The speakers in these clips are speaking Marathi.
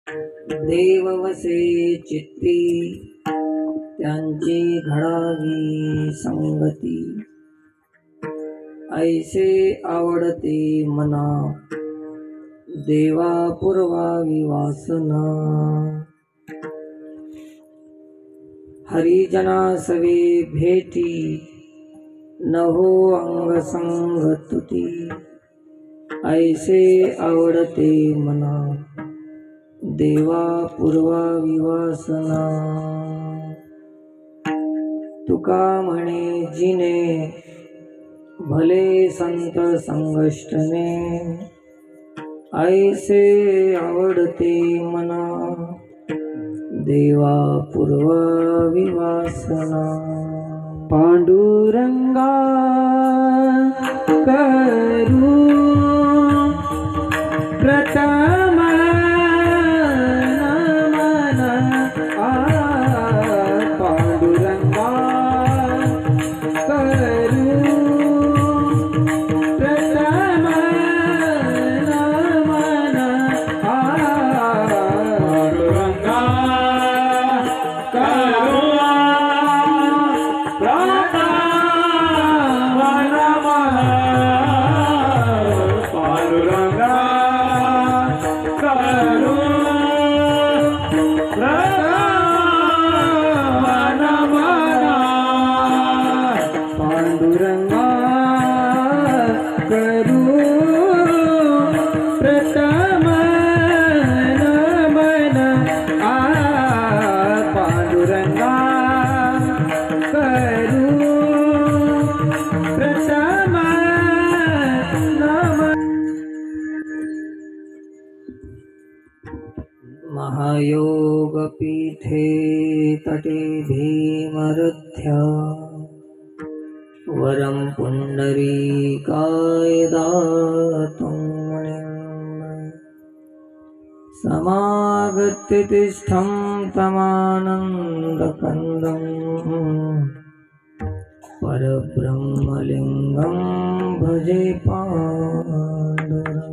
देव वसे चित्ती त्यांची घडावी संगती, ऐसे आवडते मना देवा पुरवावी वासना। हरिजना सवे भेटी न हो अंग संग तुती, ऐसे आवडते मना देवा पुरवावी वासना। तुका म्हणे जिने भले संत संगष्टने, ऐसे आवडते मना देवा पुरवावी वासना। पांडुरंगा करू प्रथम नमन, पांडुरंगा करू प्रथम नमन, पांडुरंगा करू प्रथम नमन, पांडुरंगा करू प्रथम नमन, पांडुरंगा करू प्रथम नमन, पांडुरंगा करू प्रथम नमन। महायोग पीठे तटे भीमरथ्या, वरम पुंडरीकाय दातुं मुनिम्, समागत्य तिष्ठं तमानन्दकन्दं, परब्रह्मलिङ्गं भजे पाण्डुरङ्गम्।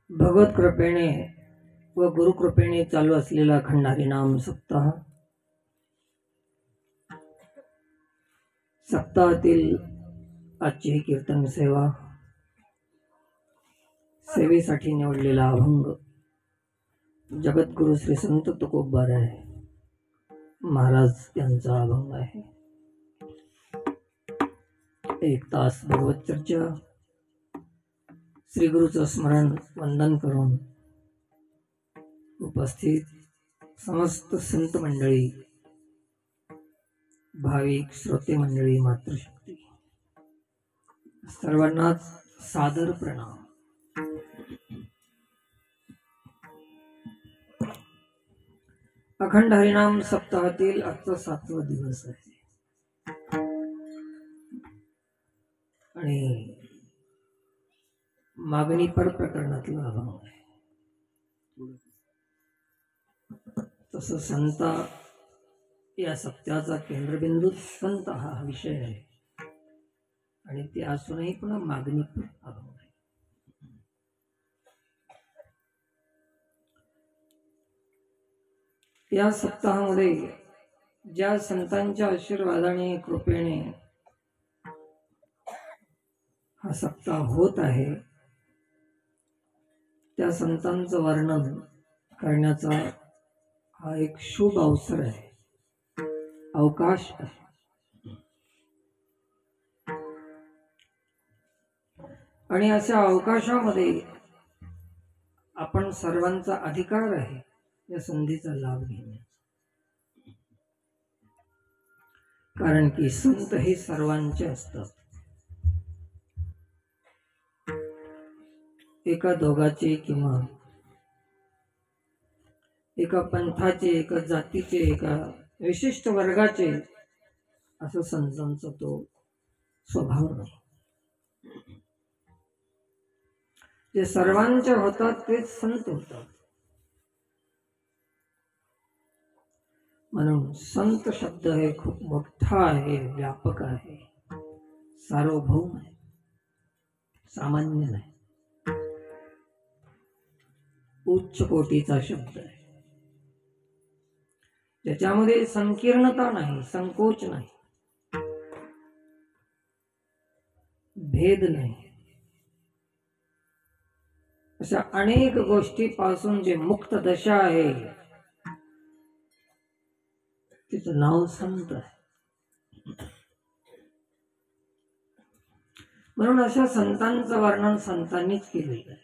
भगवत कृपेने व गुरुकृपेने चालू असलेला अखंड हरिनाम सप्ताह, सप्ताहातील आजची ही कीर्तन सेवा, सेवेसाठी निवडलेला अभंग जगद्गुरु श्री संत तुकोबाराय महाराज यांचा अभंग आहे। 1 तास भगवत चर्चा, श्री गुरुचं स्मरण वंदन करून उपस्थित समस्त संत मंडळी, भाविक श्रोते मंडळी, मातृशक्ती सर्वांनाच सादर प्रणाम। अखंड हरिनाम सप्ताहातील आजचा 7वा दिवस आहे आणि मागणी पर प्रकरणातला अभंग आहे। तसं संत या सप्ताहाचा केंद्रबिंदू संत हा विषय आहे आणि ते असूनही पुन्हा मागणी पर अभंग आहे। या सप्ताहामध्ये ज्या संतांच्या आशीर्वादाने कृपेने हा सप्ताह होत आहे, त्या संतांचं वर्णन करण्याचा हा एक शुभ अवसर आहे, अवकाश आहे। आणि अशा अवकाशामध्ये आपण सर्वांचा अधिकार आहे या संधीचा लाभ घेण्याचा, कारण की संत हे सर्वांचे असतात। एका दोघाचे किंवा एका पंथाचे, एका जातीचे, एका विशिष्ट वर्गाचे असं संतांचा तो स्वभाव नाही। जे सर्वांच्या होतात तेच संत होतात. म्हणून संत शब्द हे खूप मोठा आहे, व्यापक आहे, सार्वभौम आहे, सामान्य नाही, उच्च कोटीचा शब्द आहे. त्याच्यामध्ये संकीर्णता नाही, संकोच नाही, भेद नाही. अशा अनेक गोष्टीपासून जे मुक्त दशा आहे तिचं नाव संत आहे. म्हणून अशा संतांचं वर्णन संतांनीच केलेलं आहे.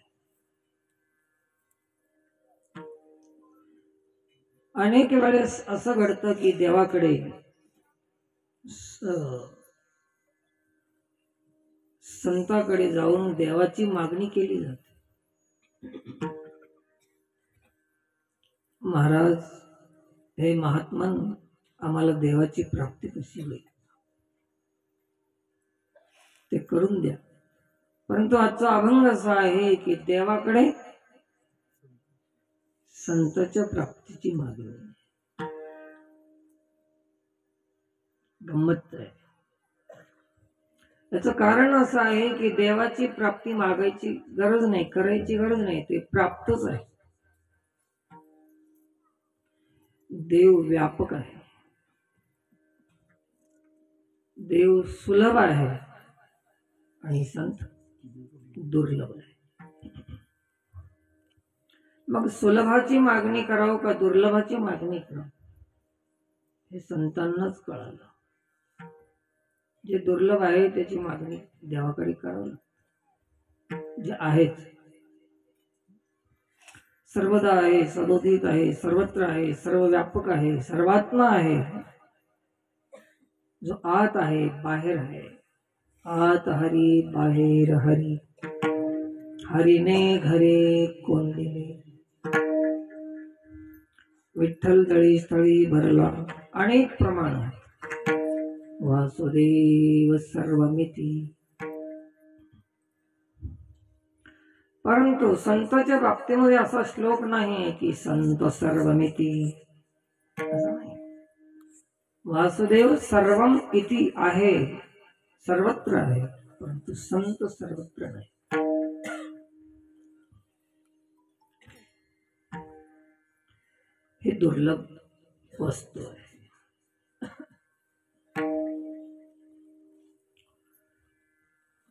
अनेक वेळेस असं घडतं की देवाकडे संताकडे जाऊन देवाची मागणी केली जाते. महाराज, हे महात्मन, आम्हाला देवाची प्राप्ती कशी होईल ते करून द्या. परंतु आजचा अभंग असा आहे की देवाकडे संताच्या प्राप्तीची मागणी. गंमत आहे. याचं कारण असं आहे की देवाची प्राप्ती मागायची गरज नाही, करायची गरज नाही, ते प्राप्तच आहे. देव व्यापक आहे, देव सुलभ आहे आणि संत दुर्लभ आहे. मग सुलभाची मागणी करावं का दुर्लभाची मागणी करावं हे संतांनाच कळालं. जे दुर्लभ आहे त्याची मागणी देवाकडे करावं. जे आहेच, सर्वदा आहे, सदोदित आहे, सर्वत्र आहे, सर्वव्यापक आहे, सर्वात्मा आहे, जो आत आहे, बाहेर आहे. आत हरी, बाहेर हरी, हरीने घरे कोंडिले, विठ्ठल तळी स्थळी भरला. अनेक प्रमाण आहेत. वासुदेव सर्वमिती. परंतु संतांच्या बाबतीमध्ये असा श्लोक नाही की संत सर्वमिती. वासुदेव सर्वम इति आहे, सर्वत्र आहे, परंतु संत सर्वत्र नाही. हे दुर्लभ वस्तू आहे.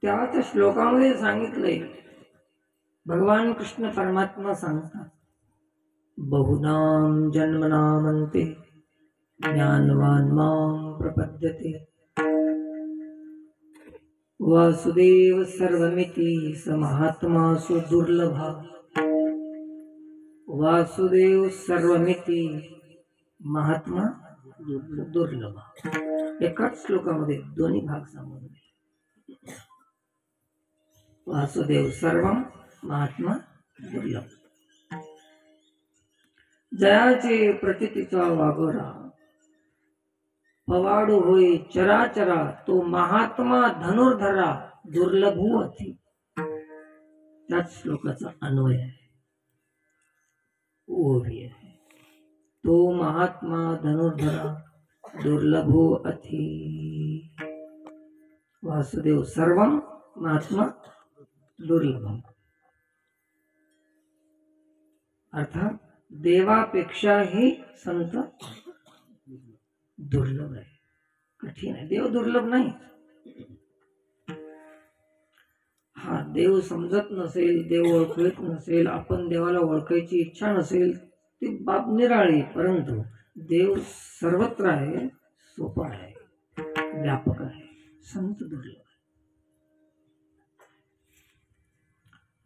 त्याच श्लोकामध्ये सांगितलंय, भगवान कृष्ण परमात्मा सांगतात, बहुनाम जन्मनामंते ज्ञानवान मां प्रपद्यते, वासुदेव सर्वमिति स महात्मा सुदुर्लभा. वासुदेव सर्वमिति, महात्मा दुर्लभा. एकाच श्लोकामध्ये दोन्ही भाग सांगून. वासुदेव सर्वम, महात्मा दुर्लभ. जयाचे प्रतीचा वागोरा, पवाडू होई चराचरा, तो महात्मा धनुर्धरा, दुर्लभू अति. त्याच श्लोकाचा अन्वय आहे, ओवी आहे. तो महात्मा धनुर्धरा, दुर्लभो अति. वासुदेव सर्वम, महात्मा दुर्लभम. अर्थात देवापेक्षाही संत दुर्लभ आहे, कठीण आहे. देव दुर्लभ नाही. हा देव समजत नसेल, देव ओळखत नसेल, आपण देवाला ओळखायची इच्छा नसेल, ती बाब निराळी. परंतु देव सर्वत्र आहे, सोपा आहे, व्यापक आहे. संत दुर्लभ.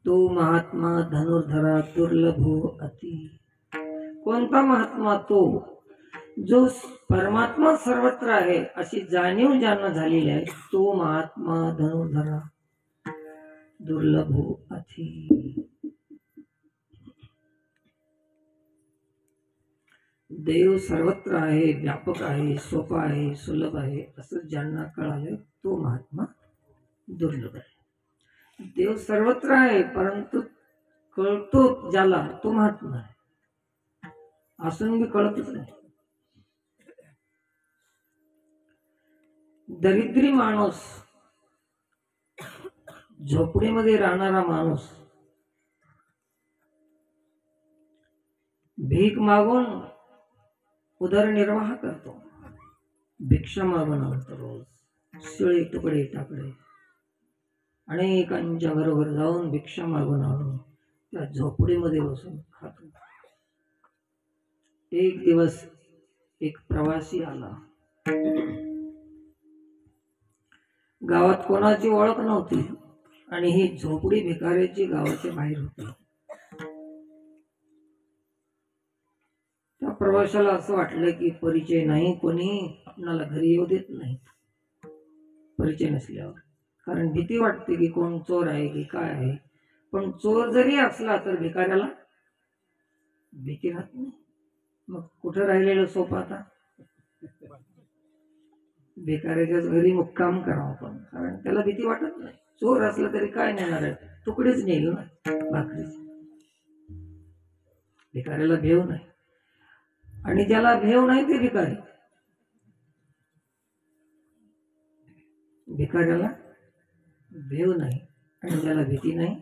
तो महात्मा धनुर्धरा, दुर्लभो अति. कोणता महात्मा? तो जो परमात्मा सर्वत्र आहे अशी जाणीव ज्यांना झालेली आहे, तो महात्मा धनुर्धरा, दुर्लभो अति. देव सर्वत्र आहे, व्यापक आहे, सोपा आहे, सुलभ आहे असं ज्यांना कळाले, तो महात्मा दुर्लभ आहे. देव सर्वत्र आहे, परंतु कळतो ज्याला तो महात्मा आहे, असून मी कळतच नाही. दरिद्री माणूस, झोपडीमध्ये राहणारा माणूस भीक मागून उदरनिर्वाह करतो. भिक्षा मागून आणतो रोज, शिळे तुकडे टाकडे अनेकांच्या घरोघर जाऊन भिक्षा मागून आणून त्या झोपडीमध्ये बसून खातो. एक दिवस एक प्रवासी आला. गावात कोणाची ओळख नव्हती आणि ही झोपडी भिकाऱ्याची गावाच्या बाहेर होती. त्या प्रवाशाला असं वाटलं की परिचय नाही, कोणी आपणाला घरी येऊ देत नाही परिचय नसल्यावर. कारण भीती वाटते की कोण चोर आहे की काय आहे. पण चोर जरी असला तर भिकाऱ्याला भीती राहत नाही. मग कुठं राहिलेलं सोपं आता, भिकाऱ्याच्याच घरी मुक्काम करावं आपण, कारण त्याला भीती वाटत नाही. चोर असला तरी काय नेणार आहे, तुकडेच नेल ना भाकरीचे. भिकाऱ्याला भेव नाही, आणि ज्याला भेव नाही ते भिकारी. भिकाऱ्याला भेव नाही आणि ज्याला भीती नाही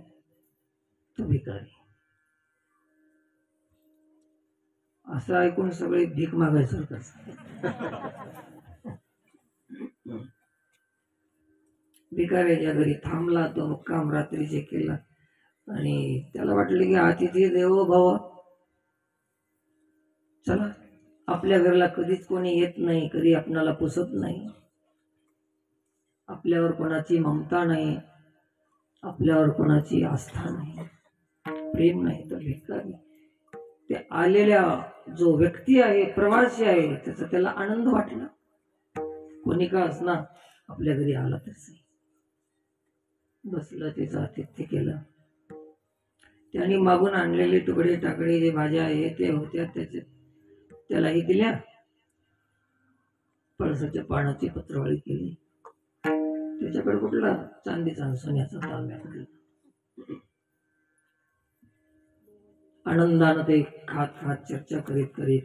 तो भिकारी. असं ऐकून सगळे भीक मागायसारखं. भिकाऱ्याच्या घरी थांबला तो, मुक्काम रात्रीचे केला आणि त्याला वाटलं की अतिथी देवो भव. चला, आपल्या घरला कधीच कोणी येत नाही, कधी आपणाला पुसत नाही, आपल्यावर कोणाची ममता नाही, आपल्यावर कोणाची आस्था नाही, प्रेम नाही. तर भिकारी ते आलेल्या जो व्यक्ती आहे, प्रवासी आहे, त्याचा त्याला आनंद वाटला. कोणी का असणार आपल्या घरी आला तसे बसलं, त्याचं आतिथ्य केलं. त्यांनी मागून आणलेले तुकडे टाकडे जे भाज्या आहे ते होत्या, त्यालाही दिल्या. पळसाच्या पानाची पत्रवाळी केली. त्याच्याकडे कुठला चांदीचा सोन्याचा तांब्या कुठला. आनंदानं ते खात खात चर्चा करीत करीत,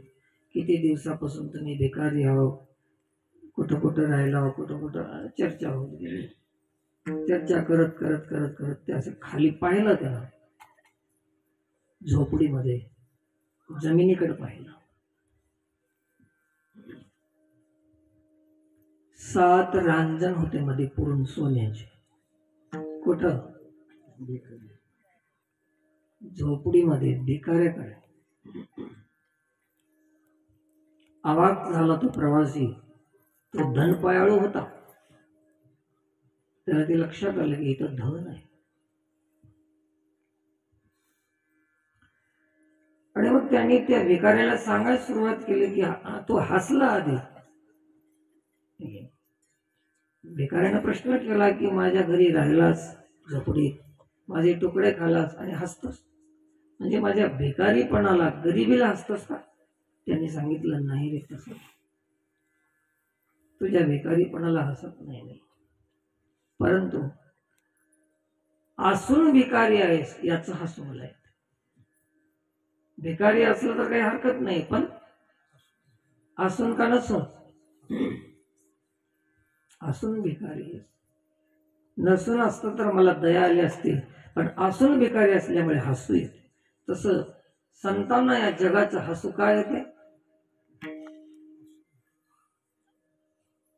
किती दिवसापासून तुम्ही भिकारी आहो, कुठं कुठं राहिला हो, कुठं कुठं चर्चा होत गेली. चर्चा करत करत करत करत ते असं खाली पाहिलं, त्याला झोपडीमध्ये जमिनीकडे पाहिलं. 7 रांजण होते मध्ये पुरून सोन्याचे. कुठं? झोपडीमध्ये भिकाऱ्याकडे. अवाक झाला तो प्रवासी. तो धनपायाळू होता. त्याला ते लक्षात आलं की इथं धन आहे. आणि मग त्यांनी त्या भिकाऱ्याला सांगायला सुरुवात केली की तो हसला आधी. भिकाऱ्यानं प्रश्न केला की माझ्या घरी राहिलास, झोपडीत माझे तुकडे खालास आणि हसतोस, म्हणजे माझ्या भिकारीपणाला, गरिबीला हसतोस का? त्यांनी सांगितलं नाही रे, तसं तुझ्या भिकारीपणाला हसत नाही, परंतु असून भिकारी आहेस याचं हसू मला येत. भिकारी असलं तर काही हरकत नाही, पण असून का नसून? असून भिकारी आहेस. नसून असतं तर मला दया आली असती, पण असून भिकारी असल्यामुळे हसू येते. तसं संतांना या जगाचं हसू काय येते?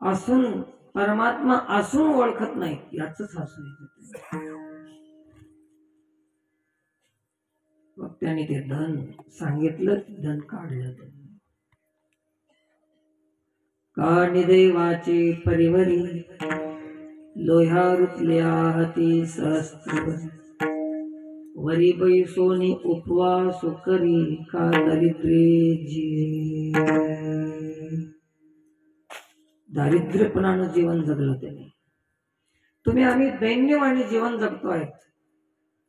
असून परमात्मा असून ओळखत नाही याच हसू येते. मग त्याने ते धन सांगितलं, धन काढलं. का निदैवाचे परिवरी, लोह्या रुतल्या हाती सहस्त्र, वरी बैसोनी उपवास करी, का दरिद्रे जी. दारिद्र्यपणानं जीवन जगलं त्याने. तुम्ही आम्ही दैन्यवाणी जीवन जगतो आहेत.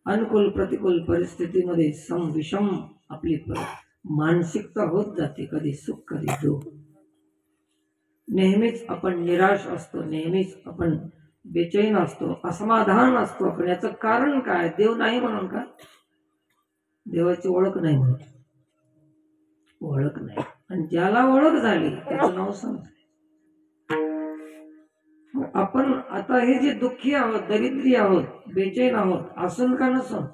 अनुकूल प्रतिकूल परिस्थितीमध्ये सम विषम आपली मानसिकता होत जाते, कधी सुख कधी दुःख. नेहमीच आपण निराश असतो, नेहमीच आपण बेचैन असतो, असमाधान असतो. पण याचं कारण काय? देव नाही म्हणून का? देवाची ओळख नाही म्हणून. ओळख नाही, आणि ज्याला ओळख झाली त्याचं नाव संत. आपण आता हे जे दुःखी आहोत, दरिद्री आहोत, बेचैन आहोत, असून का नसून,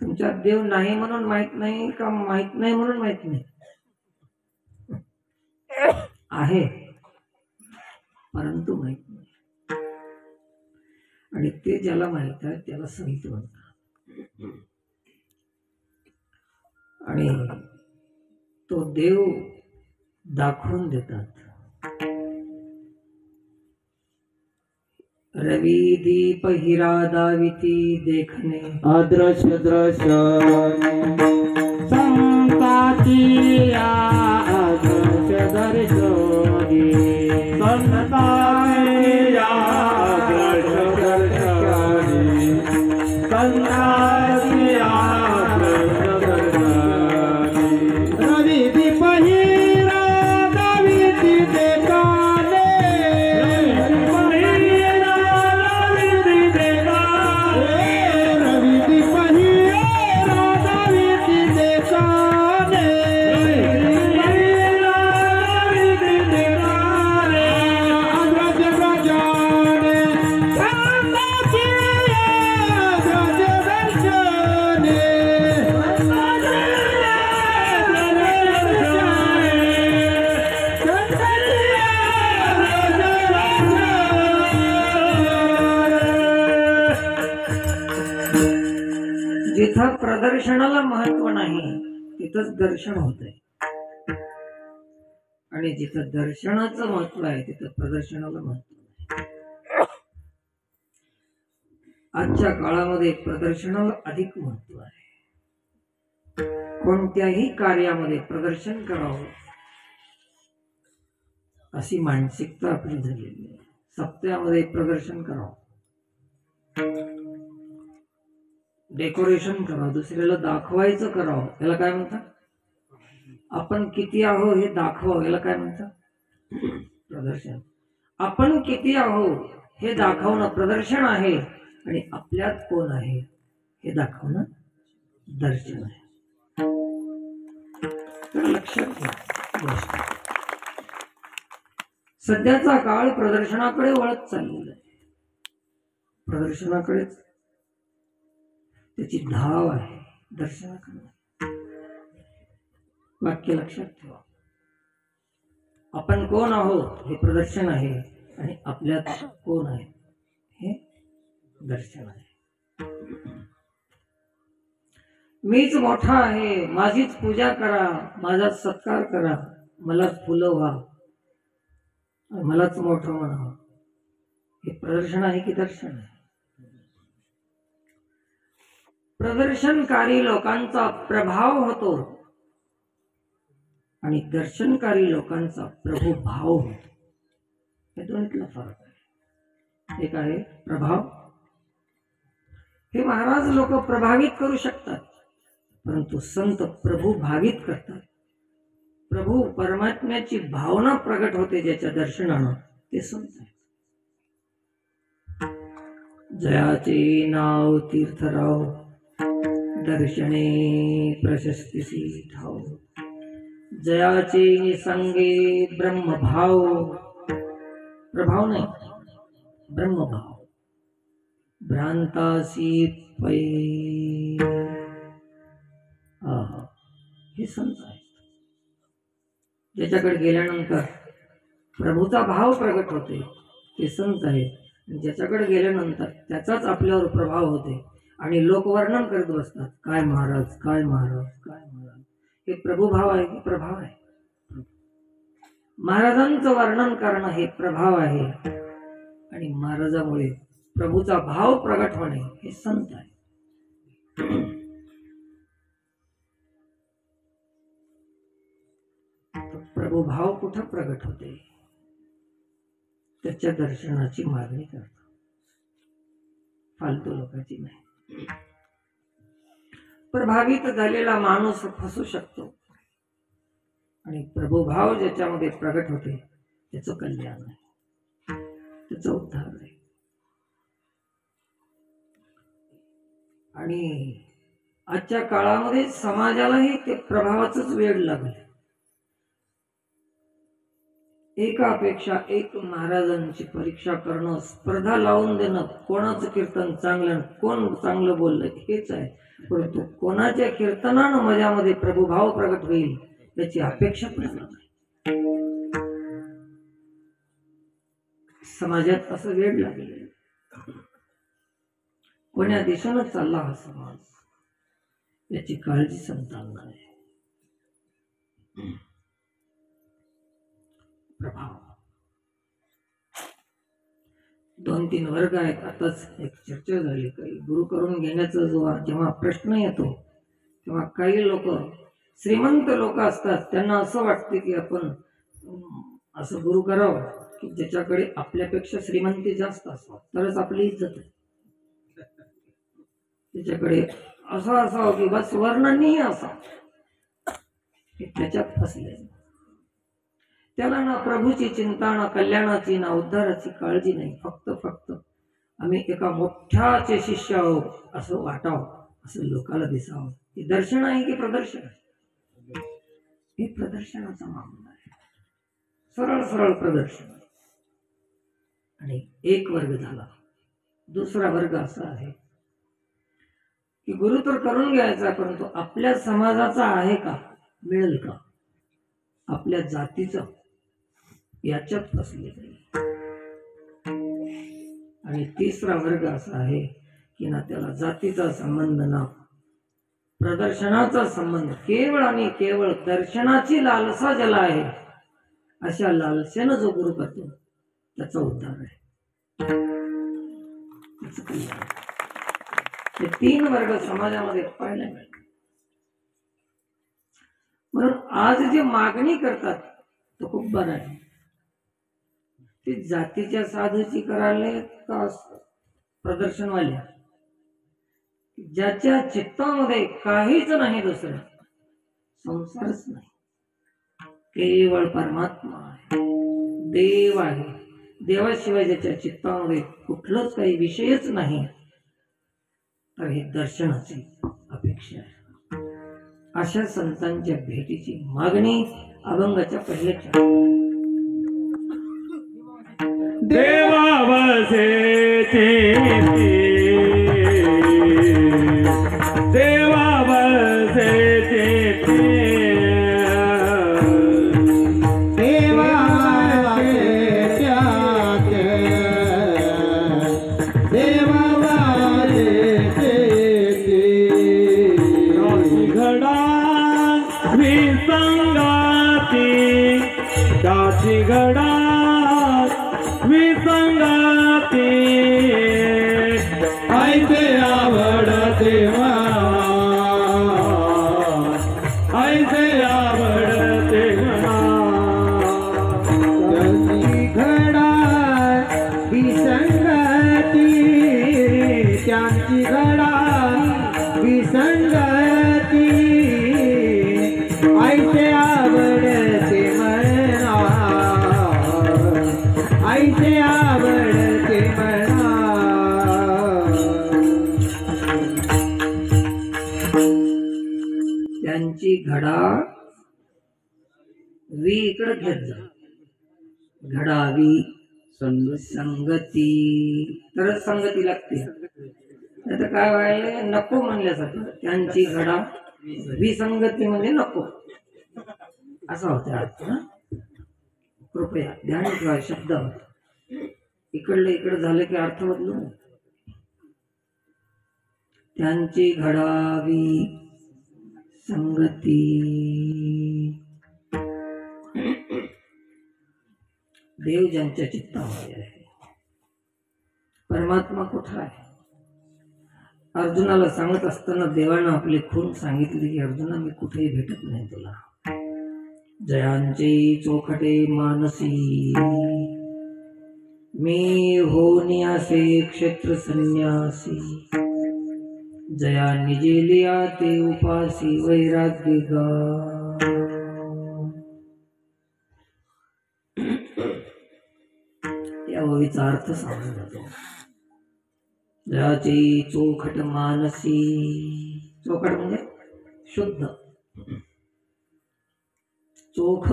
तुमच्यात देव नाही म्हणून माहित नाही का माहित नाही म्हणून माहित नाही? आहे, परंतु माहित नाही. आणि ते ज्याला माहित आहे त्याला संत म्हणतात. आणि तो देव दाखवून देतात. रवि दीप हिरा दाविती देखणे, अदृश्य दृश्य संताची अदृश्य दर्शनी, संताची अदृश्य दर्शनी, संताची अदृश्य दर्शनी. रवि दीप हिरा दाविती देखणे, जिथं प्रदर्शनाला महत्व नाही तिथंच दर्शन होतंय, आणि जिथं दर्शनाचं महत्व आहे तिथं प्रदर्शनाला महत्व नाही. आजच्या काळामध्ये प्रदर्शनाला अधिक महत्व आहे. कोणत्याही कार्यामध्ये प्रदर्शन करावं अशी मानसिकता आपली झालेली आहे. सप्त्यामध्ये प्रदर्शन करावं, डेकोरेशन करावं, दुसऱ्याला दाखवायचं करावं. याला काय म्हणतात? आपण किती आहो हे दाखवावं. याला काय म्हणतात? प्रदर्शन. आपण किती आहो हे दाखवणं प्रदर्शन आहे, आणि आपल्यात कोण आहे हे दाखवणं दर्शन आहे. तर लक्षात घ्या गोष्ट. सध्याचा काळ प्रदर्शनाकडे वळत चाललेला आहे. प्रदर्शनाकडेच त्याची धाव आहे, दर्शनाकडे. वाक्य लक्षात ठेवा. आपण कोण आहोत हे प्रदर्शन आहे, आणि आपल्यात कोण आहे हे दर्शन आहे. मीच मोठा आहे, माझीच पूजा करा, माझाच सत्कार करा, मलाच फुलं व्हा, मलाच मोठं म्हणा, हे प्रदर्शन आहे की दर्शन आहे? प्रदर्शनकारी लोकांचा प्रभाव होतो, आणि दर्शनकारी लोकांचा प्रभू भाव होतो. हे दोन्हीतला फरक आहे. एक आहे प्रभाव. हे महाराज लोक प्रभावित करू शकतात, परंतु संत प्रभू भावित करतात. प्रभू परमात्म्याची भावना प्रगट होते ज्याच्या दर्शनानं, ते संत आहे. जयाचे नाव तीर्थराव, दर्शने प्रशस्तीसी ठाव. जयाचे निसंगे ब्रह्मभाव, प्रभाव नाही, ब्रह्मभाव. भ्रांतासी पै, हे संत आहे. ज्याच्याकडे गेल्यानंतर प्रभूचा भाव प्रगट होते ते संत आहे. ज्याच्याकडे गेल्यानंतर त्याचाच आपल्यावर प्रभाव होते, आणि लोक वर्णन करत बसतात, काय महाराज, काय महाराज, काय महाराज. हे प्रभुभाव आहे की प्रभाव आहे? महाराजांचं वर्णन करणं हे प्रभाव आहे, आणि महाराजामुळे प्रभूचा भाव प्रगट होणे हे संत आहे. प्रभुभाव कुठं प्रगट होते? त्याच्या दर्शनाची मागणी करतो, फालतू लोकांची नाही. प्रभावित झालेला माणूस फसू शकतो, आणि प्रभुभाव ज्याच्यामध्ये प्रगट होते त्याचं कल्याण आहे, त्याचा उद्धार आहे. आणि आजच्या काळामध्ये समाजालाही ते प्रभावाचंच वेड लागले. एकापेक्षा एक महाराजांची परीक्षा करणं, स्पर्धा लावून देणं, कोणाचं कीर्तन चांगलं, कोण चांगलं बोललं हेच आहे. परंतु कोणाच्या कीर्तनानं माझ्यामध्ये प्रभुभाव प्रगट होईल याची अपेक्षा पण नाही. समाजात असं वेड लागले. कोण्या दिशेनं चालला हा समाज याची काळजी संतांना आहे. प्रभाव 2-3 वर्ग आहेत. आताच एक चर्चा झाली, काही गुरु करून घेण्याचा जेव्हा प्रश्न येतो तेव्हा काही लोक, श्रीमंत लोक असतात, त्यांना असं वाटते की आपण असं गुरु करावं की ज्याच्याकडे आपल्यापेक्षा श्रीमंती जास्त असावं तरच आपली इज्जत आहे. त्याच्याकडे असं असावं की बस वर्णनीय असावं, हे त्याच्यात फसले. त्याला ना प्रभूची चिंता, ना कल्याणाची, ना उद्धाराची काळजी नाही. फक्त आम्ही एका मोठ्याचे शिष्य आहोत असं वाटावं, असं लोकाला दिसावं. हे दर्शन आहे की प्रदर्शन आहे? हे प्रदर्शनाचा मामला आहे, सरळ प्रदर्शन. आणि एक वर्ग झाला. दुसरा वर्ग असा आहे की गुरु तर करून घ्यायचा, परंतु आपल्या समाजाचा आहे का, मिळेल का, आपल्या जातीचं, याच्यात फसले जाईल. आणि तिसरा वर्ग असा आहे की ना त्याला जातीचा संबंध, ना प्रदर्शनाचा संबंध, केवळ आणि केवळ दर्शनाची लालसा ज्याला आहे, अशा लालसेनं जो गुरु करतो त्याचा उद्धार आहे, त्याचं कल्याण. हे 3 वर्ग समाजामध्ये पाहायला मिळतात. म्हणून आज जे मागणी करतात तो खूप बरं आहे. ते जातीच्या साधूची करायला का प्रदर्शनवाल्या, ज्याच्या चित्तामध्ये काहीच नाही, दुसरं संसारच नाही, केवळ परमात्मा आहे, देव आहे. देवाशिवाय ज्याच्या चित्तामध्ये कुठलंच काही विषयच नाही, तर हे दर्शनाची अपेक्षा आहे. अशा संतांच्या भेटीची मागणी अभंगाच्या पहिल्या देवा बसे तेथे, देवा बसे तेथे, देवा बसे त्यात, देवा बसे तेथे. घडा विसंगाती, त्याची घडा विसंगाती, ऐसे आवडते मला, ऐसे आवडते मला. त्याची घडा विसंगती, त्यांची घडा विसंगती, ऐसे आवडते मला, ऐसे आवडते मला. त्यांची घडा वी इकडे घेत जा, घडावी संगती, तरच संगती लागते. आता काय व्हायला नको म्हणल्यासारखं, त्यांची घडा विसंगती म्हणजे नको असा होता अर्थ. कृपया ध्यान ठेवा शब्द, इकडलं इकडं झालं की अर्थ बदलू. त्यांची घडावी संगती, देव ज्यांच्या चित्तामध्ये आहे. परमात्मा कुठं आहे? अर्जुनाला सांगत असताना देवानं आपली खून सांगितली की अर्जुना मी कुठेही भेटत नाही तुला. जयांचे चोखटे मानसी, मी होनियासे क्षेत्र संन्यासी, जया निजेलिया ते उपासी वैराग्य गा. ओळीचा अर्थ सांगला जातो. ज्याची चोखट मानसी, चोखट म्हणजे शुद्ध, चोख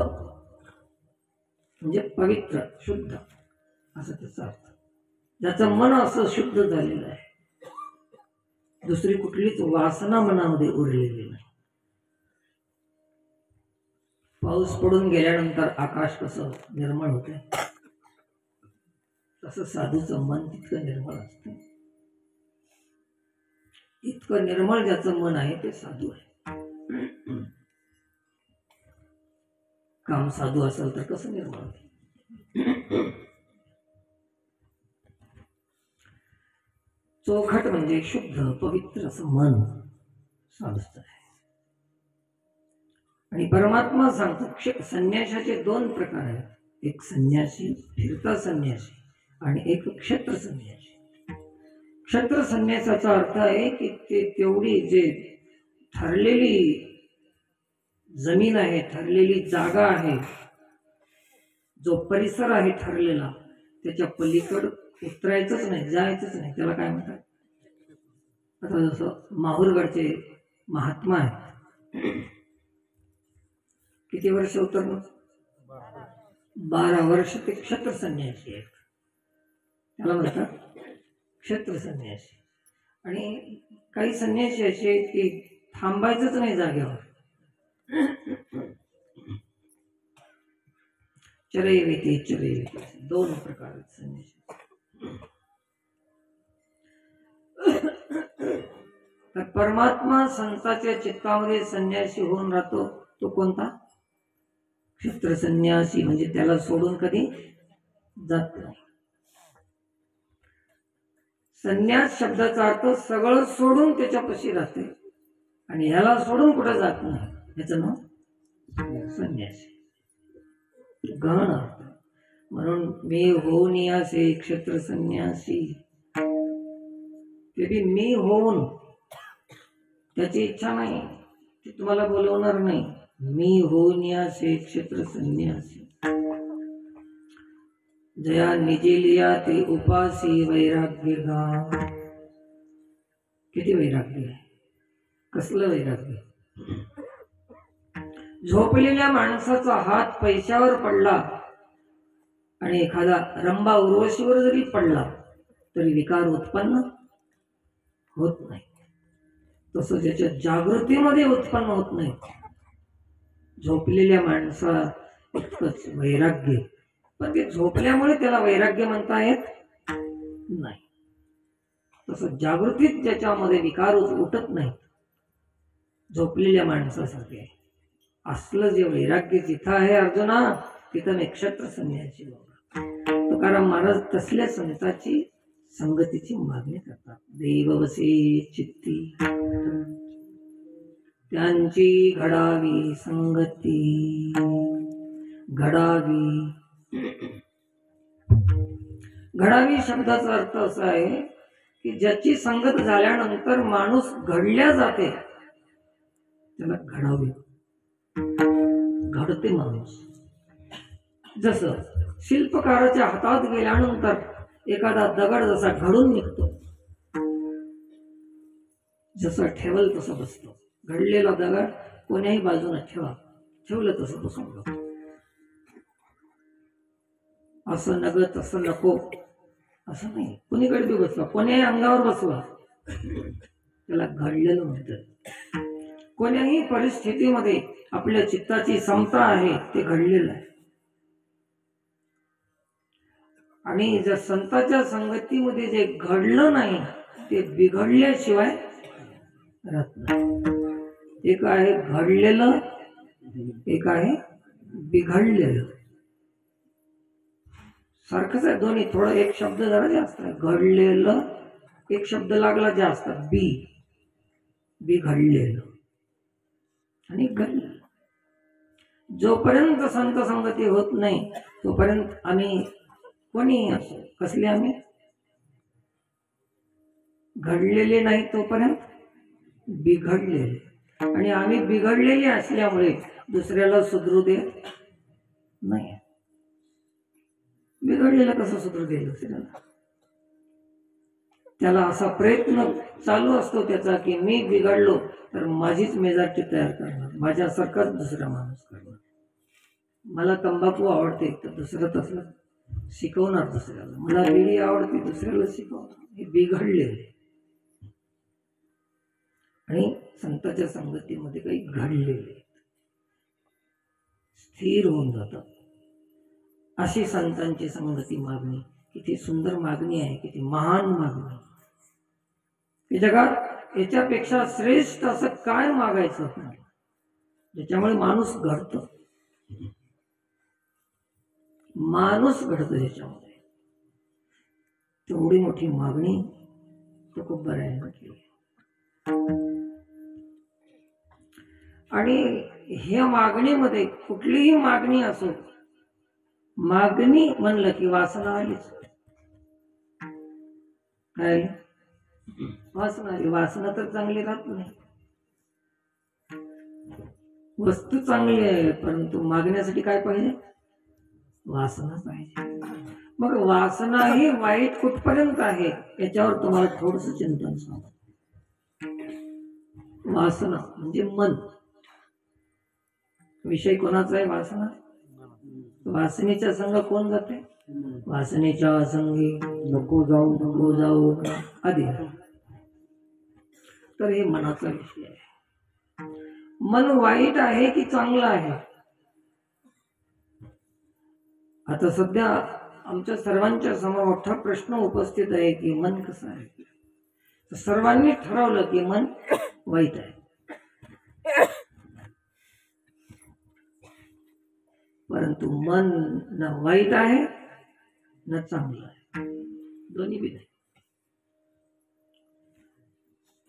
म्हणजे पवित्र, शुद्ध असं त्याचा अर्थ. ज्याचं मन असं शुद्ध झालेलं आहे, दुसरी कुठलीच वासना मनामध्ये उरलेली नाही. पाऊस पडून गेल्यानंतर आकाश कसं निर्मळ होते, तसं साधूचं मन तितकं निर्मळ असतं. इतकं निर्मळ ज्याचं मन आहे ते साधू आहे. काम साधू असेल तर कसं निर्मळ होते. चोखट म्हणजे शुद्ध पवित्र असं मन साधूचं आहे. आणि परमात्मा सांगतो संन्यासाचे 2 प्रकार आहेत. एक संन्यासी, फिरता संन्यासी, आणि एक क्षेत्र संन्यासी. क्षेत्र संन्यासाचा अर्थ आहे की ते तेवढी जे ठरलेली जमीन आहे, ठरलेली जागा आहे, जो परिसर आहे ठरलेला, त्याच्या पलीकड उतरायचंच नाही, जायचंच नाही. त्याला काय म्हणतात? आता जसं माहूरगडचे महात्मा आहेत, किती वर्ष उतरणं? 12 वर्ष ते क्षेत्र संन्यासी आहेत. त्याला म्हणतात क्षेत्र संन्यासी. आणि काही संन्यासी असे आहेत की थांबायचंच नाही जागेवर. चरैवेती चरैवेती 2 प्रकार आहेत संन्यासी. तर परमात्मा संताच्या चित्तामध्ये संन्यासी होऊन राहतो. तो कोणता? क्षेत्र संन्यासी. म्हणजे त्याला सोडून कधी जात नाही. संन्यास शब्दाचा अर्थ सगळं सोडून त्याच्यापाशी राहते, आणि ह्याला सोडून कुठं जात नाही, याचं नाव संन्यासी. गहन अर्थ. म्हणून मी होऊन यासे क्षेत्र संन्यासी, ते बी मी होऊन, त्याची इच्छा नाही, ते तुम्हाला बोलवणार नाही. मी होऊन यासे क्षेत्र संन्यासी. जया निजेलिया ते उपासी वैराग्य गा. किती वैराग्य आहे, कसलं वैराग्य. झोपलेल्या माणसाचा हात पैशावर पडला आणि एखादा रंबा उर्वशीवर जरी पडला तरी विकार उत्पन्न होत नाही. तसं ज्याच्या जागृतीमध्ये उत्पन्न होत नाही, झोपलेल्या माणसा इतकंच वैराग्य. पण ते झोपल्यामुळे त्याला वैराग्य म्हणता येत नाही. तसं जागृतीत ज्याच्यामध्ये विकार उठत नाही, झोपलेल्या माणसासारखे आहे. असलं जे वैराग्य जिथं आहे अर्जुना, तिथं नक्षत्र संन्यासी बाबा. तुकाराम महाराज तसल्या संताची संगतीची मागणी करतात. देववसे चित्ती त्यांची घडावी संगती, घडावी. घडावी शब्दाचा अर्थ असा आहे की ज्याची संगत झाल्यानंतर माणूस घडल्या जाते, त्याला घडावी. घडते माणूस. जसं शिल्पकाराच्या हातात गेल्यानंतर एखादा दगड जसा घडून निघतो, जसं ठेवल तसं बसतो. घडलेला दगड कोण्याही बाजूने ठेवा, ठेवलं तसं बसून जातो. असं नग तसं नको असं नाही. कुणीकडे बी बसवा, कोण्याही अंगावर बसवा, त्याला घडलेलं म्हणतात. कोण्याही परिस्थितीमध्ये आपल्या चित्ताची समता आहे, ते घडलेलं आहे. आणि जर संतांच्या संगतीमध्ये जे घडलं नाही ते बिघडल्याशिवाय राहत नाही. एक आहे घडलेलं, एक आहे बिघडलेलं. सारखंच आहे दोन्ही. थोडं एक शब्द जरा जास्त आहे. घडलेलं एक शब्द लागला जास्त, बिघडलेलं आणि घडलेलं. जोपर्यंत संत संगती होत नाही तोपर्यंत आम्ही कोणी असो, कसले आम्ही घडलेले नाही तोपर्यंत बिघडलेले. आणि आम्ही बिघडलेले असल्यामुळे दुसऱ्याला सुधरू देत नाही. बिघडलेला कसं सुधरू देईल दुसऱ्याला? त्याला असा प्रयत्न चालू असतो त्याचा की मी बिघडलो तर माझीच मेजॉरिटी तयार करणार, माझ्यासारखाच दुसरा माणूस करणार. मला तंबाखू आवडते तर दुसरं तसं शिकवणार दुसऱ्याला. मला बिडी आवडते दुसऱ्याला शिकवणार. हे बिघडलेले. आणि संतांच्या संगतीमध्ये काही घडलेले स्थिर होऊन जातात. अशी संतांची संगती मागणी किती सुंदर मागणी आहे, किती महान मागणी. या जगात याच्यापेक्षा श्रेष्ठ असं काय मागायचं आपल्याला ज्याच्यामुळे माणूस घडतो. माणूस घडतो ज्याच्यामध्ये. तेवढी मोठी मागणी तुकोबारायांनी केली. आणि ह्या मागणीमध्ये कुठलीही मागणी असो, मागणी म्हणलं की वासना आलीच. काय वासना आली. वासना तर चांगली राहत नाही. वस्तू चांगली आहे परंतु मागण्यासाठी काय पाहिजे? वासना पाहिजे. मग वासना ही वाईट कुठपर्यंत आहे याच्यावर तुम्हाला थोडस चिंतन सांगा. वासना म्हणजे मन. विषय कोणाचा आहे? वासना. वासनेच्या संग कोण जाते? वासनेच्या संगी नको जाऊ आधी. तर हे मनाचा विषय आहे. मन वाईट आहे की चांगलं आहे? आता सध्या आमच्या सर्वांच्या समोर मोठा प्रश्न उपस्थित आहे की मन कसं आहे. तर सर्वांनी ठरवलं की मन वाईट आहे. परंतु मन न वाईट आहे न चांगलं आहे, दोन्ही बी नाही.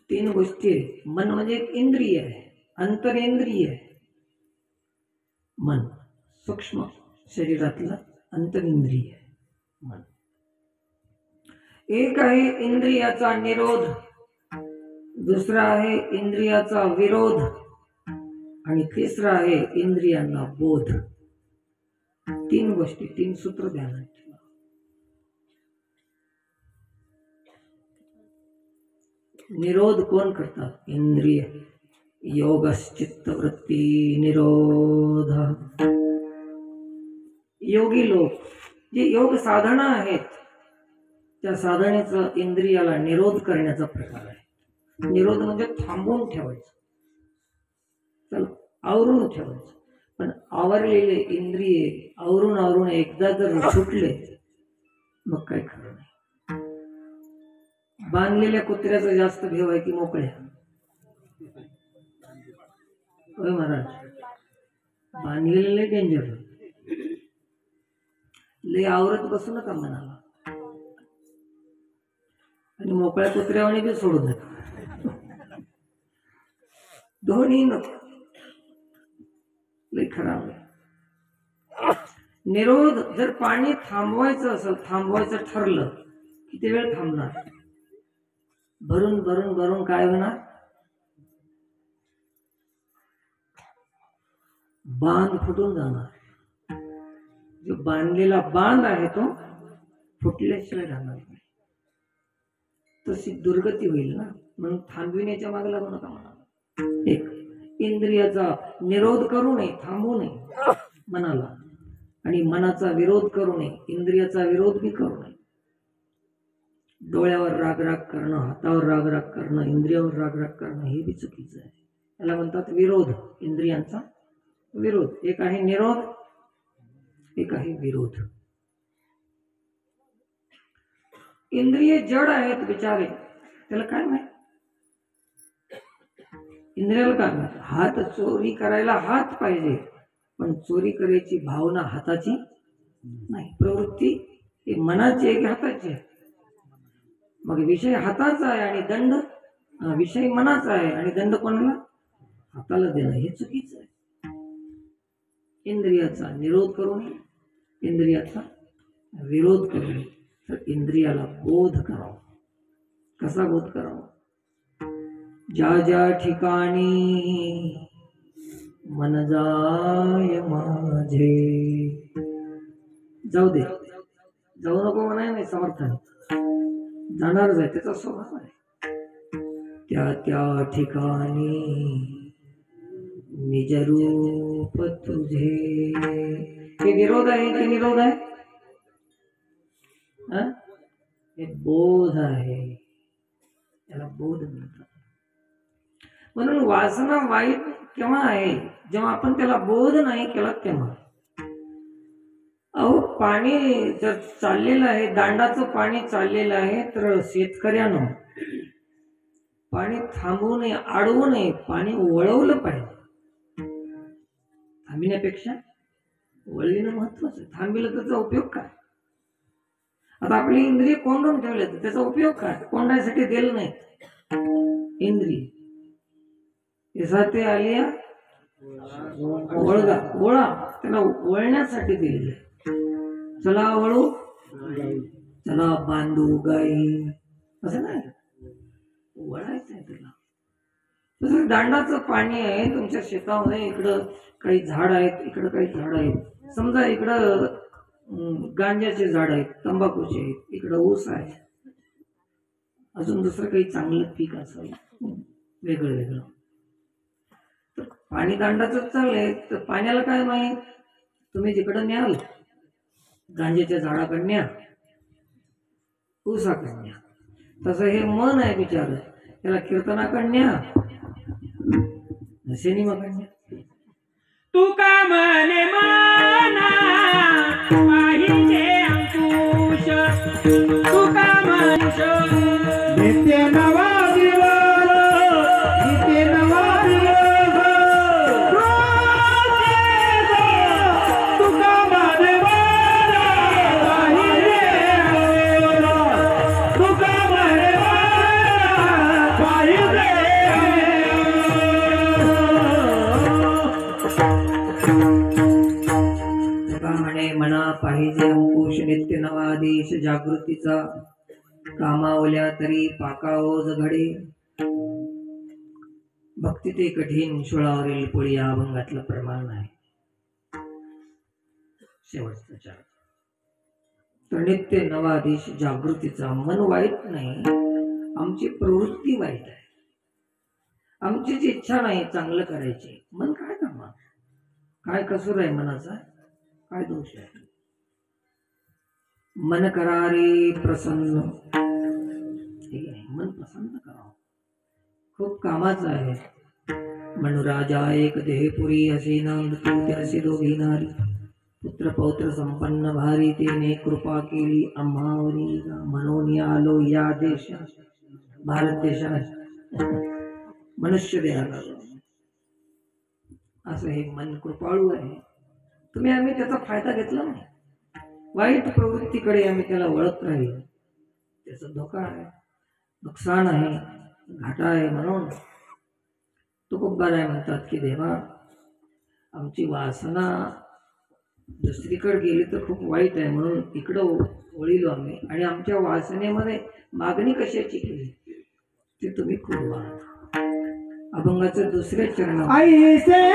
तीन गोष्टी आहेत. मन म्हणजे एक इंद्रिय आहे, अंतरेंद्रिय आहे. मन सूक्ष्म शरीरातलं अंतरेंद्रिय आहे मन. एक आहे इंद्रियाचा निरोध, दुसरा आहे इंद्रियाचा विरोध आणि तिसरा आहे इंद्रियांना बोध. तीन गोष्टी, तीन सूत्र ध्यानात ठेवा. निरोध कोण करतात? इंद्रिय. योगश्चित्तवृत्ती निरोध. योगी लोक जे योग साधना आहेत त्या साधनेचा इंद्रियाला निरोध करण्याचा प्रकार आहे. निरोध म्हणजे थांबवून ठेवायचं, चल आवरून ठेवायचं. पण आवरलेले इंद्रिय आवरून एकदा जर सुटले मग काय खरं नाही. बांधलेल्या कुत्र्याचा जास्त भेव आहे की मोकळ्या? होय महाराज, बांधलेले डेंजर. लय आवरत बसू नका मनाला आणि मोकळ्या कुत्र्यावाने बी सोडू नका. दोन्ही नको. लय खराब आहे. निरोध जर पाणी थांबवायचं असेल, थांबवायचं ठरलं किती वेळ थांबणार? भरून भरून भरून काय होणार? बांध फुटून जाणार. जो बांधलेला बांध आहे तो फुटल्याशिवाय राहणार नाही. तशी दुर्गती होईल ना. म्हणून थांबविण्याच्या मागे लागू नका म्हणाला. एक इंद्रियाचा निरोध करू नये, थांबवू नये मनाला. आणि मनाचा विरोध करू नये, इंद्रियाचा विरोध बी करू नये. डोळ्यावर राग करणं, हातावर राग करणं, इंद्रियावर राग करणं हे बी चुकीचं आहे. याला म्हणतात विरोध. इंद्रियांचा विरोध. एक आहे निरोध, एक आहे विरोध. इंद्रिय जड आहेत बिचारे, त्याला काय माहित? इंद्रियाला काय माहित? हात चोरी करायला हात पाहिजे, पण चोरी करायची भावना हाताची नाही. प्रवृत्ती ही मनाची आहे की हाताची आहे? मग विषय हाताचा आहे आणि दंड विषय मनाचा आहे आणि दंड कोणाला? हाताला देणं. हे चुकीचं आहे. इंद्रियाचा निरोध करू नये, इंद्रियाचा विरोध करू नये. तर इंद्रियाला बोध करावा. कसा बोध करावा? ज्या ज्या ठिकाणी मन जाय माझे, जाऊ दे जाऊ नको म्हणाय नाही समर्थाने, जाणारच आहे, त्याचा स्वभाव आहे. त्या त्या ठिकाणी निज रूप तुझे. हे विरोध आहे की निरोध आहे? हे बोध आहे, त्याला बोध म्हणतात. म्हणून वासना वाईट केव्हा आहे? जेव्हा आपण त्याला बोध नाही केला तेव्हा. अहो, पाणी जर चाललेलं आहे, दांडाचं पाणी चाललेलं आहे, तर शेतकऱ्यानं पाणी थांबवू नये, अडवू नये, पाणी वळवलं पाहिजे. थांबण्यापेक्षा वळविणं महत्वाचं. थांबिलं त्याचा उपयोग काय? आता आपली इंद्रिय कोंडून ठेवले तर त्याचा उपयोग काय? कोंडायसाठी दिलं नाही इंद्रिय. आलिया वळगा, वळा, त्याला वळण्यासाठी दिलेलं आहे. चला वळू, चला बांधू गाई, असं नाही, वळायचं आहे त्याला. तसं दांडाचं पाणी आहे तुमच्या शेतामध्ये, इकडं काही झाड आहेत, इकडं काही झाड आहेत. समजा इकडं गांजाचे झाड आहेत, तंबाखूचे आहेत, इकडं ऊस आहे, अजून दुसरं काही चांगलं पीक असेल वेगळं वेगळं. तर पाणी दांडाचं चाललंय, तर पाण्याला काय माहित? तुम्ही जिकडं न्याल, गांजेच्या झाडाकडे न्या, ऊसाकडे न्या. तसं हे मन आहे बिचार, त्याला कीर्तनाकडे न्या, सिनेमाकडे न्या. तुका मने माना पाहिजे अंकुश, तुका मनुष्य नित्य नवा दिवस, नित्य नवा दिवस. तुका मने माना पाहिजे अंकुश, तुका मने माना पाहिजे. मना पाहिजे अंकुश, नित्य नवा देश जागृतीचा. कामावल्या तरी पाकाओज घडे, भक्ती ते कठीण शुळावरील पोळी. या अभंगातलं प्रमाण आहे. शेवटचा चार. तर नित्य नवा देश जागृतीचा. मन वाईट नाही, आमची प्रवृत्ती वाईट आहे. आमचीच इच्छा नाही चांगलं करायची. मन काय करणार? काय कसूर आहे मनाचा? काय दोष आहे? मन करारे प्रसन्न, ठीक आहे, मन प्रसन्न करावं, खूप कामाचं आहे. मनुराजा एक देहपुरी, असे नांद तू त्यासे दोघी नारी. पुत्र पौत्र संपन्न भारी, तेने कृपा केली आम्हावरी. म्हणून आलो या देशात, भारत देशात मनुष्य देहाला. असं हे मन कृपाळू आहे. आम्ही त्याचा फायदा घेतला नाही, वाईट प्रवृत्तीकडे आम्ही त्याला वळत राहील, त्याचा धोका आहे, नुकसान आहे, घाटा आहे. म्हणून तुकोबाराय म्हणतात की देवा, आमची वासना दुसरीकडे गेली तर खूप वाईट आहे, म्हणून इकडं वळीलो आम्ही. आणि आमच्या वासनेमध्ये मागणी कशाची केली ते तुम्ही खूप पाहता. अभंगाचं दुसरे चरण. ऐसे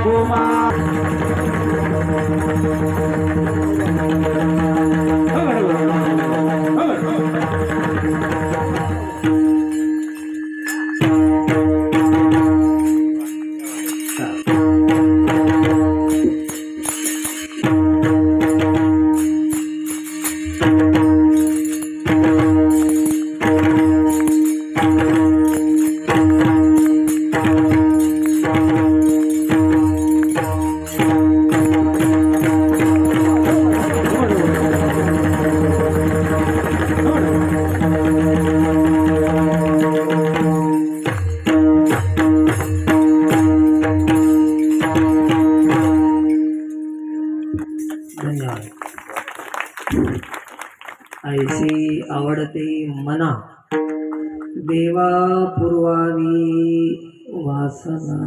गोमा धन्यवाद. ऐसी आवडते मना देवा पुरवावी वासना.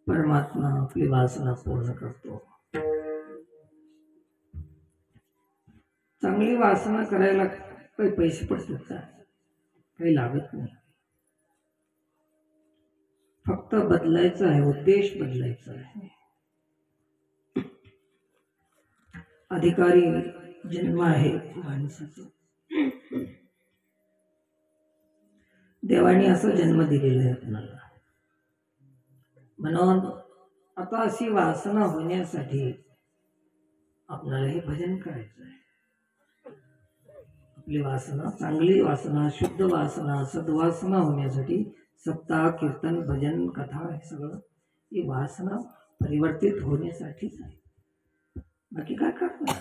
परमात्मा आपली वासना पूर्ण करतो. चांगली वासना करायला काही पैसे पडतात का? काही लागत नाही. फक्त बदलायचं आहे, उद्देश बदलायचा आहे. अधिकारी जन्म आहे माणसाचा. देवाने असं जन्म दिलेला आहे आपल्याला. म्हणून आता अशी वासना होण्यासाठी आपल्याला हे भजन करायचं आहे. आपली वासना, चांगली वासना, शुद्ध वासना, सद्वासना होण्यासाठी सप्ताह, कीर्तन, भजन, कथा हे सगळं ही वासना परिवर्तित होण्यासाठीच आहे. बाकी काय करणार?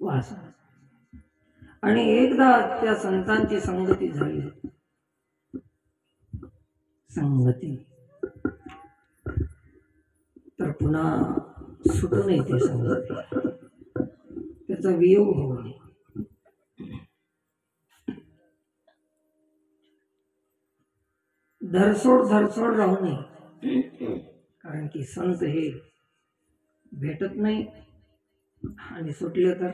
वासना. आणि एकदा त्या संतांची संगती झाली, संगती, तर पुन्हा सुटू नये ती संगती, त्याचा वियोग होऊ नये. धरसोड राहू नये. कारण की संत हे भेटत नाही, आणि सुटले तर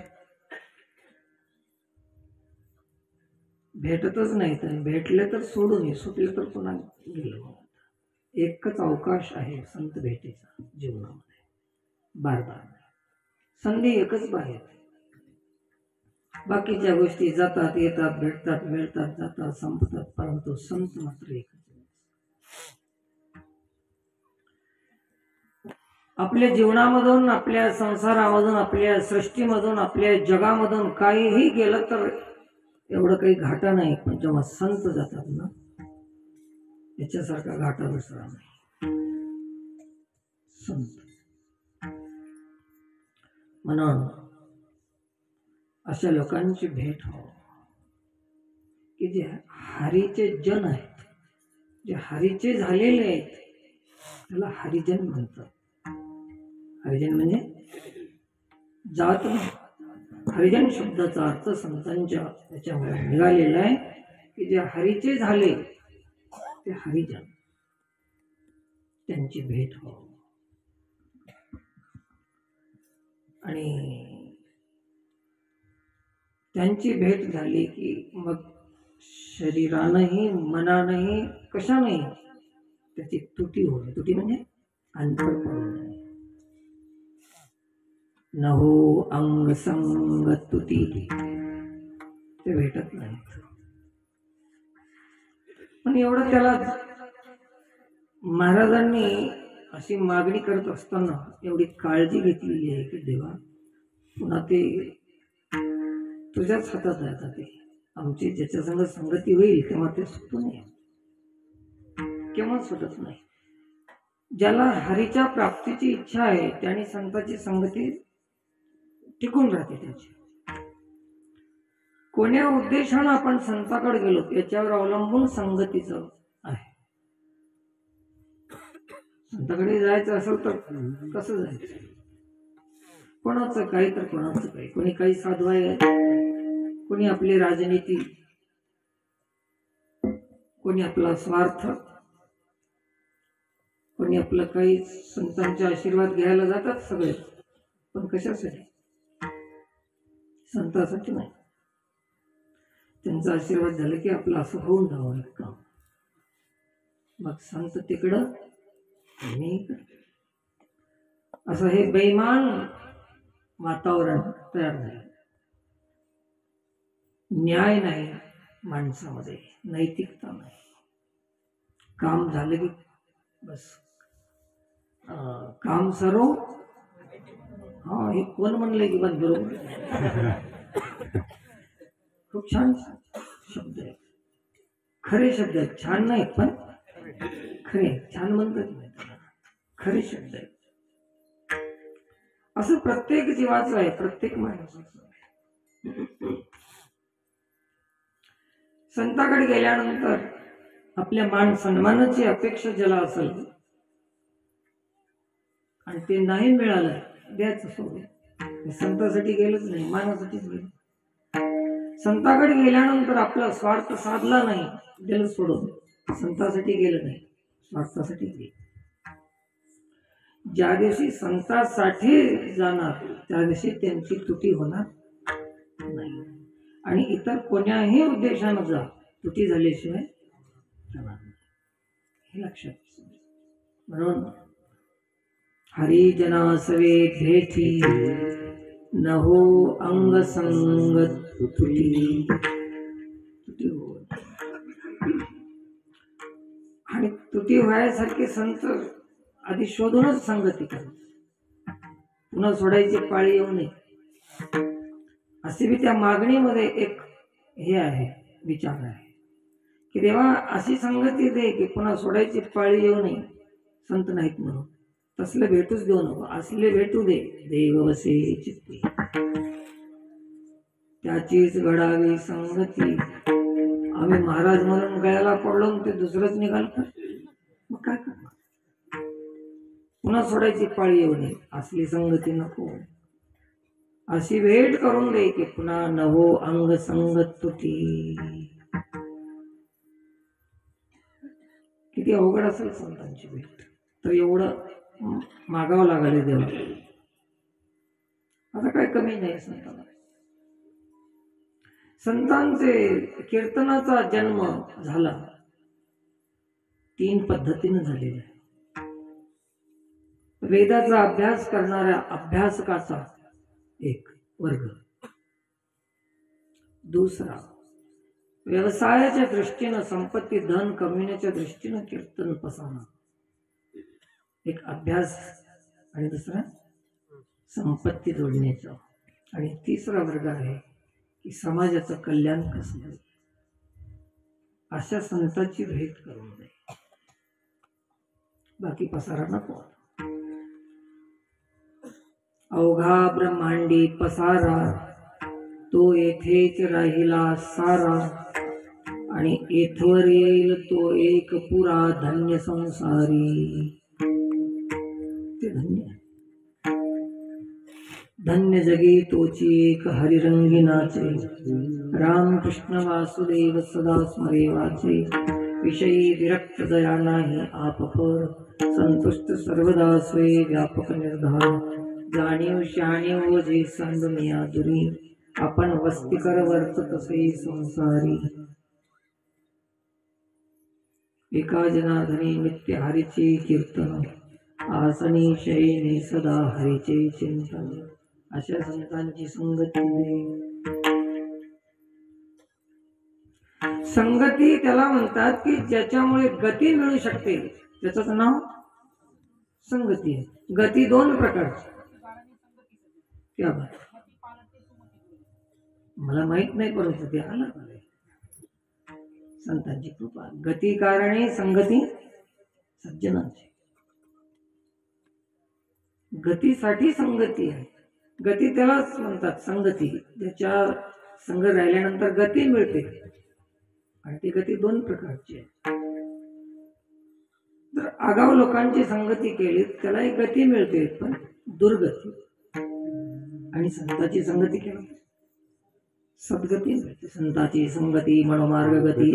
भेटतच नाही, तर भेटले तर सोडू नये, सुटले तर पुन्हा गेलो. एकच अवकाश आहे संत भेटीचा जीवनामध्ये, बार बार संधी एकच बाहेर. बाकीच्या गोष्टी जातात येतात, भेटतात मिळतात, जातात संपतात, परंतु संत मात्र एकच. आपल्या जीवनामधून, आपल्या संसारामधून, आपल्या सृष्टीमधून, आपल्या जगामधून काहीही गेलं तर एवढं काही घाटा नाही. पण जेव्हा संत जातात ना, याच्यासारखा घाटा दुसरा नाही. संत. म्हणून अशा लोकांची भेट हो की जे हरीचे जन आहेत, जे हरीचे झालेले आहेत, त्याला हरिजन म्हणतात. हरिजन म्हणजे जात नाही. हरिजन शब्दाचा अर्थ संतांच्या याच्यामुळे निघालेला आहे की जे हरीचे झाले ते हरिजन, त्यांची भेट हो. आणि त्यांची भेट झाली की मग शरीरानंही मनानंही कशानंही त्याची तुटी होणे. तुटी म्हणजे अंतर पडणे. नहो अंग संग तुटी, ते भेटत नाहीत. पण एवढं त्याला महाराजांनी अशी मागणी करत असताना एवढी काळजी घेतलेली आहे की देवा, पुन्हा ते तुझ्याच हातात आहे. आता ते आमची ज्याच्या संग संगती होईल तेव्हा ते सुटू नये, केव्हा सुटत नाही. ज्याला हरीच्या प्राप्तीची इच्छा आहे त्याने संतांची संगती टिकून राहते त्याची. कोण्या उद्देशानं आपण संताकडे गेलो याच्यावर अवलंबून संगतीचं आहे. संताकडे जायचं असेल तर कसं जायचं? कोणाचं काही तर कोणाचं काही. कोणी काही साधवाय, कोणी आपली राजनीती, कोणी आपला स्वार्थ, कोणी आपलं काही. संतांचे आशीर्वाद घ्यायला जातात सगळे, पण कशासाठी? संतांसाठी नाही. त्यांचा आशीर्वाद झाला की आपलं असं होऊन जावं काम. मग संत तिकडं मी इकडं. असं हे बेईमान वातावरण तयार झालं. न्याय नाही माणसामध्ये, नैतिकता नाही. काम झालं की बस काम सर्व. हा, हे कोण म्हणलंय की बस बरोबर. खूप छान शब्द आहे, खरे शब्द आहेत. छान नाही पण खरे. छान म्हणतात नाही, खरे शब्द आहेत. असं प्रत्येक जीवाचं आहे, प्रत्येक माणसाचं आहे. संताकडे गेल्यानंतर आपल्या मान सन्मानाची अपेक्षा ज्याला असेल आणि ते नाही मिळालं, द्यायचं सोडून. संतासाठी गेलंच नाही, मानासाठीच गेलं. संताकडे गेल्यानंतर आपला स्वार्थ साधला नाही, दिलं सोडून. संतासाठी गेलं नाही, स्वार्थासाठी गेलं. ज्या दिवशी संतासाठी जाणार त्या दिवशी त्यांची तुटी होणार नाही. आणि इतर कोण्याही उद्देशानं जा, तुटी झाल्याशिवाय जाणार नाही. हे लक्षात. म्हणून हरिजनासवे भेटी न हो अंग संगत तुटी. तुटी हो. आणि तुटी व्हायसारखे संत आधी शोधूनच संगती करतात, पुन्हा सोडायची पाळी येऊ नये. असे बी त्या मागणीमध्ये एक हे आहे, विचार आहे की देवा अशी संगती दे की पुन्हा सोडायची पाळी येऊ नये. संत नाहीत म्हणून तसले भेटूच देऊ नको, असले भेटू दे. देव वसे चित्ती त्याचीच घडावी संगती. आम्ही महाराज म्हणून गळ्याला पडलो ते दुसरंच निघाल का, मग काय करणार. पुन्हा सोडायची पाळी येऊ नये, असली संगती नको. अशी भेट करून दे की पुन्हा नवो अंग संगत तुटी. किती अवघड असेल संतांची भेट, तर एवढं मागावं लागले देवा. आता काय कमी नाही संतांना. संतांचे कीर्तनाचा जन्म झाला 3 पद्धतीने झालेला आहे. वेदाचा अभ्यास करणाऱ्या अभ्यासकाचा एक वर्ग. दुसरा व्यवसायाच्या दृष्टीनं, संपत्ती धन कमविण्याच्या दृष्टीनं कीर्तन पसरणार एक अभ्यास. आणि दुसरा संपत्ती जोडण्याचा. आणि तिसरा वर्ग आहे की समाजाचं कल्याण कसं होईल, अशा संतांची भेट करून दे. बाकी पसारा नको. अवघा ब्रह्मांडी पसारा तो येथेच राहिला सारा. आणि येथवर येईल तो एक पुरा धन्य संसारी. ते धन्य धन्य जगी तोची एक हरिरंगी नाचे. रामकृष्ण वासुदेव सदा स्मरे वाचे. विषयी विरक्त दया नाही आपपर. संतुष्ट सर्वदा स्वे व्यापक निर्धार. जाणीव शाणीव जे सांगमिया दुरी. आपण वस्तीकर वर्त तसे संसारी. एका जनार्दनी नित्य हरीचे कीर्तन. आसनी शयनी सदा हरीचे चिंतन. अशा संतांची संगती दे. संगती त्याला म्हणतात की ज्याच्यामुळे गती मिळू शकते, त्याचं नाव संगती आहे. गती 2 प्रकारची. क्या बात. मला माहित नाही परंतु ते आलं संतांची कृपा. गती कारणे संगती सज्जनांची. गतीसाठी संगती आहे. गती त्यालाच म्हणतात संगती, ज्याच्या संग राहिल्यानंतर गती मिळते. आणि ती गती 2 प्रकारची आहे. जर आगाऊ लोकांची संगती केली त्याला एक गती मिळते, पण दुर्गती. आणि संतांची संगती केली सद्गती मिळते. संतांची संगती मनोमार्ग गती.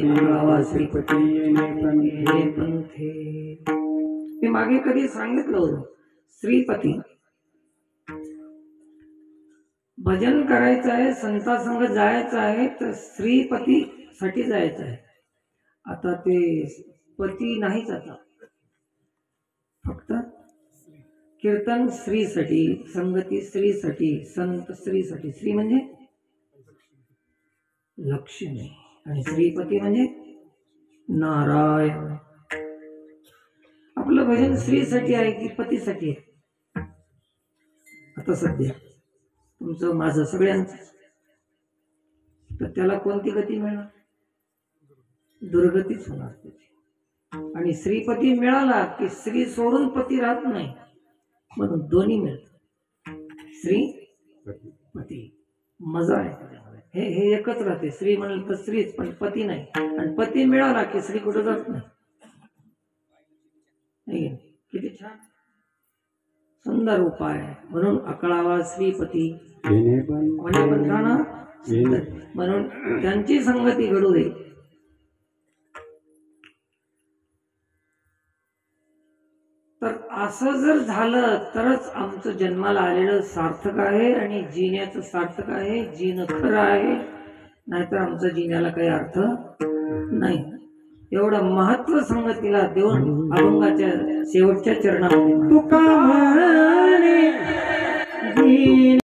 श्रीपती पंथे. मी मागे कधी सांगितलं होतं, श्रीपती भजन करायचं आहे, संतांसंग जायचं आहे तर श्रीपती साठी जायचं आहे. आता ते पती नाहीच आता, फक्त कीर्तन स्त्रीसाठी, संगती स्त्रीसाठी, संत स्त्रीसाठी. स्त्री म्हणजे लक्ष्मी आणि श्रीपती म्हणजे नारायण. आपलं भजन स्त्रीसाठी आहे की पतीसाठी आहे? आता सध्या तुमचं माझं सगळ्यांचं. तर त्याला कोणती गती मिळणार? दुर्गतीच होणार त्याची. आणि श्रीपती मिळाला की स्त्री सोडून पती राहत नाही, म्हणून दोन्ही मिळत. स्त्री पती मजा आहे त्याच्यामध्ये. हे हे एकच राहते. स्त्री म्हणलं तर स्त्रीच, पण पती नाही. आणि पती मिळाला की स्त्री कुठं जात नाही. किती छान सुंदर उपाय. म्हणून अकळावा श्रीपती म्हणजे बंधाना, म्हणून त्यांची संगती घडू दे. तर असं जर झालं तरच आमचं जन्माला आलेलं सार्थक आहे आणि जिण्याचं सार्थक आहे, जिणं खरं आहे. नाहीतर आमचं जिण्याला काही अर्थ नाही. एवढं महत्व संगतीला देऊन अभंगाच्या शेवटच्या चरणामध्ये तुका म्हणे